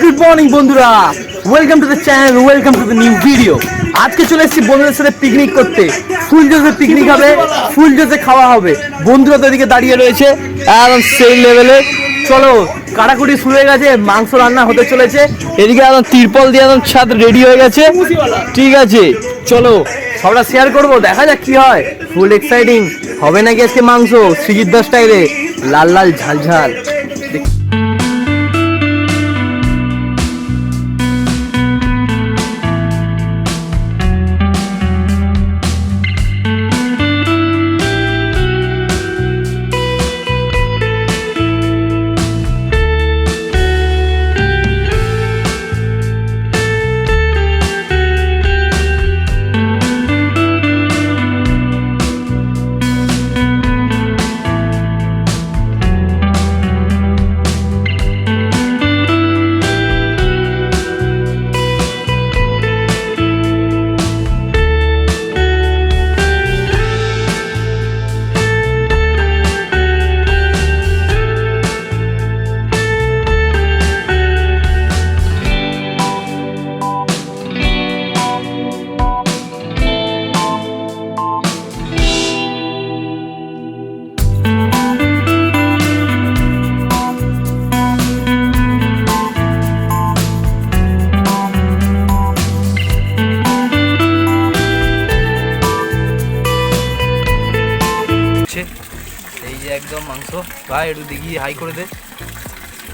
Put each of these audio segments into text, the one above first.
Good morning বন্ধুরা, welcome to the channel, welcome to the new video. আজকে চলে এসেছি বন্ধুদের সাথে পিকনিক করতে। ফুল জোসে পিকনিক হবে, ফুল জোসে খাওয়া হবে। বন্ধুরা তো এদিকে দাঁড়িয়ে রয়েছে একদম সেই লেভেলে। চলো, কাটাকুটি শুরু হয়ে গেছে, মাংস রান্না হতে চলেছে। এদিকে একদম তিরপল দিয়ে একদম ছাদ রেডি হয়ে গেছে। ঠিক আছে, চলো সবটা শেয়ার করবো, দেখা যাক কি হয়। ফুল এক্সাইটিং হবে নাকি আজকে মাংস সৃজিত দাস স্টাইলে, লাল লাল ঝাল ঝাল। এই যে একদম মাংস ভাই, একটু দেখি হাই করে দে।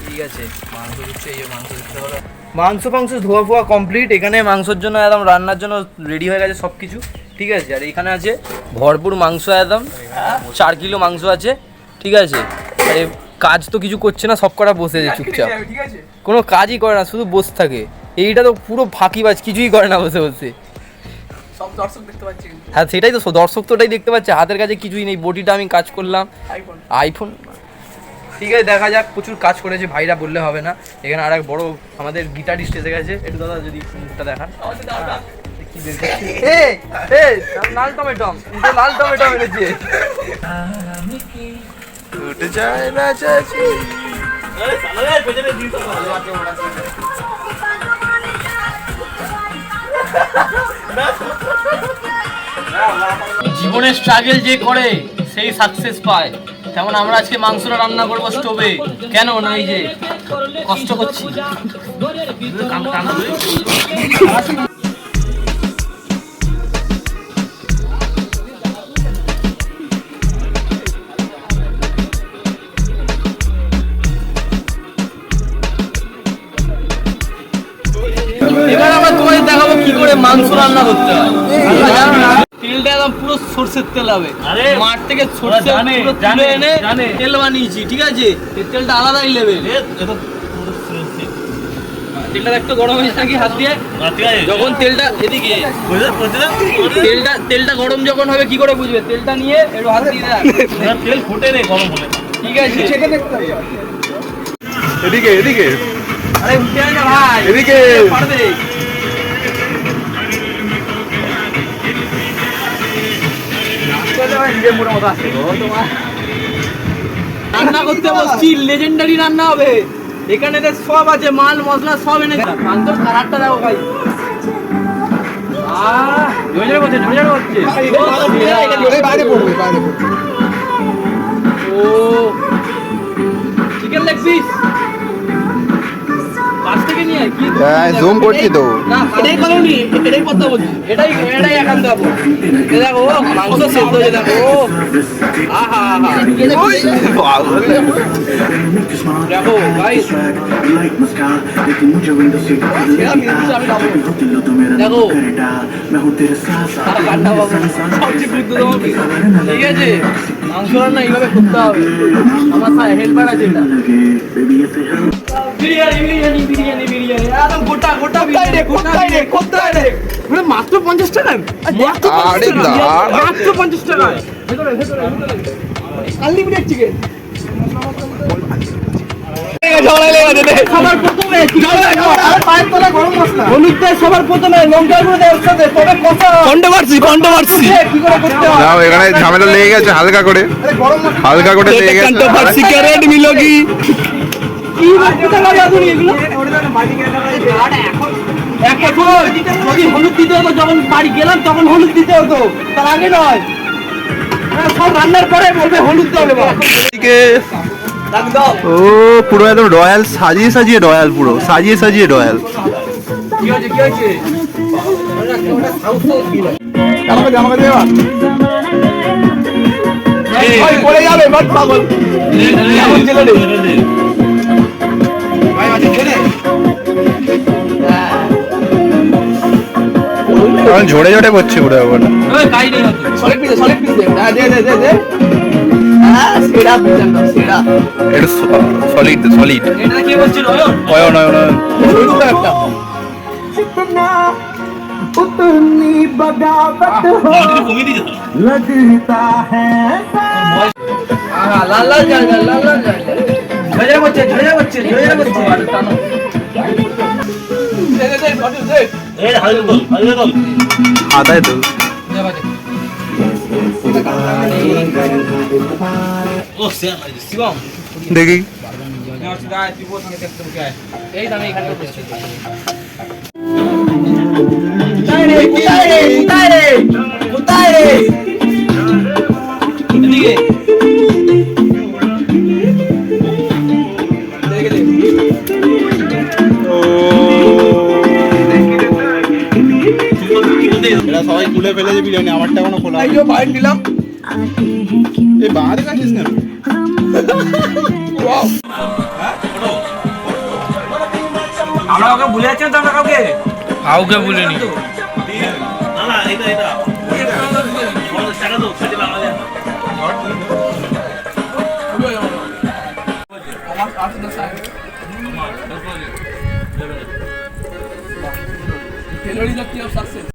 ঠিক আছে, মাংস দিচ্ছে, এই যে মাংস দিতে পারো। মাংস ধোয়া ফোয়া কমপ্লিট। এখানে মাংসের জন্য একদম রান্নার জন্য রেডি হয়ে গেছে সব কিছু। ঠিক আছে, আর এখানে আছে ভরপুর মাংস, একদম 4 কিলো মাংস আছে। ঠিক আছে, আরে কাজ তো কিছু করছে না, সব কটা বসে আছে চুপচাপ, কোনো কাজই করে না, শুধু বসে থাকে। এইটা তো পুরো ফাঁকিবাজ, কিছুই করে না বসে বসে। হ্যাঁ সেটাই তো, দর্শক তো ওটাই দেখতে পাচ্ছে, হাতের কাছে কিছুই নেই। বডিটা আমি কাজ করলাম আইফোন। ঠিক আছে, দেখা যাক, প্রচুর কাজ করেছে ভাইরা, বললে হবে না। এখানে আর এক বড় আমাদের গিটারিস্ট এসে গেছে। একটু দাদা যদি মুখটা দেখান। লাল টমেটো, লাল টমেটো এনেছে। জীবনে স্ট্রাগল যে করে সেই সাকসেস পায়, তেমন আমরা আজকে মাংসটা রান্না করবো স্টোভে। কেন না, এই যে কষ্ট করছি। এবার আমরা তোমাদের দেখাবো কি করে মাংস রান্না করতে হয়। তেলটা একদম পুরো সরষের তেল হবে, মাঠ থেকে সরষে তুলে এনে তেল বানিয়েছি। ঠিক আছে, তেলটা আলাদাই লেভেল। তেলটা একটু গরম হয়ে থাকি হাত দিয়ে, যখন তেলটা এদিকে তেলটা গরম যখন হবে কি করে বুঝবে? তেলটা নিয়ে একটু হাত দিয়ে তেল ফুটে নেই গরম হলে। ঠিক আছে, এদিকে এদিকে, আরে উঠে আয় না ভাই, এদিকে পারবে। রান্না করতে বসছি, লেজেন্ডারি রান্না হবে। এখানে সব আছে, মাল মশলা সব এনে। মাংসের কালারটা দেখো ভাই, ও চিকেন লেগ পিস পাশ থেকে নিয়ে কি জুম করছি তো না, এটাই কলোনি, এটাই কথা বলছি, এটাই এখন দেবো। দেখো মাংস সেদ্ধ হয়ে, দেখো আহা আহা, দেখো ভাই, দেখো ঠিক আছে, মাংস রান্না এইভাবে করতে হবে। আমার সাথে হেল্পার আছে, এটা বিরিয়ানি বিরিয়ানি বিরিয়ানি বিরিয়ানি একদম গোটা গোটা মাত্র 50 টাকা, মাত্র 50 টাকা। ভেতরে ভেতরে আনলিমিটেড চিকেন। সবার প্রথমে লঙ্কা গুঁড়ো দেওয়ার সাথে তবে কন্ট্রোভার্সি এখানে ঝামেলা লেগে গেছে, হালকা করে লেগে গেছে। কি কোথায় গাড়ি আদুরি এগুলো এখন যদি হলুদ দিতে হতো যখন বাড়ি গেলাম তখন হলুদ দিতে হতো, তার আগে নয়। সব রান্নার পরে বলবে হলুদ দেবে। ও পুরো একদম রয়্যাল, সাজিয়ে সাজিয়ে রয়্যাল, পুরো সাজিয়ে সাজিয়ে রয়্যাল। কি হয়েছে কি হয়েছে? পড়ে যাবে বাট পাগল এমন ছেলে রে। এখন ঝরে ঝরে পড়ছে পুরো ব্যাপারটা। সলিড পিস দে। দে দে দে দে। সেরা পিস একদম সেরা। এটা সলিড সলিড। এটা কি বলছিল অয়ন অয়ন অয়ন। সলিড একটা। उतनी बगावत हो लगता है। लाल लाल जा लाल लाल जा झड़े बच्चे दे ए हाले तो आता है तो ओ शिवम देखी এই দামে এখানে কোথায় রে এদিকে এরা সবাই খুলে ফেলেছে বিরিয়ানি, আমারটা এখনো খোলা হয়নি। বাইট দিলাম এই বাঁধে কাছিস কেন? আমরা ওকে ভুলে যাচ্ছেন তো আমরা কাউকে ভুলিনি। Calories of your success.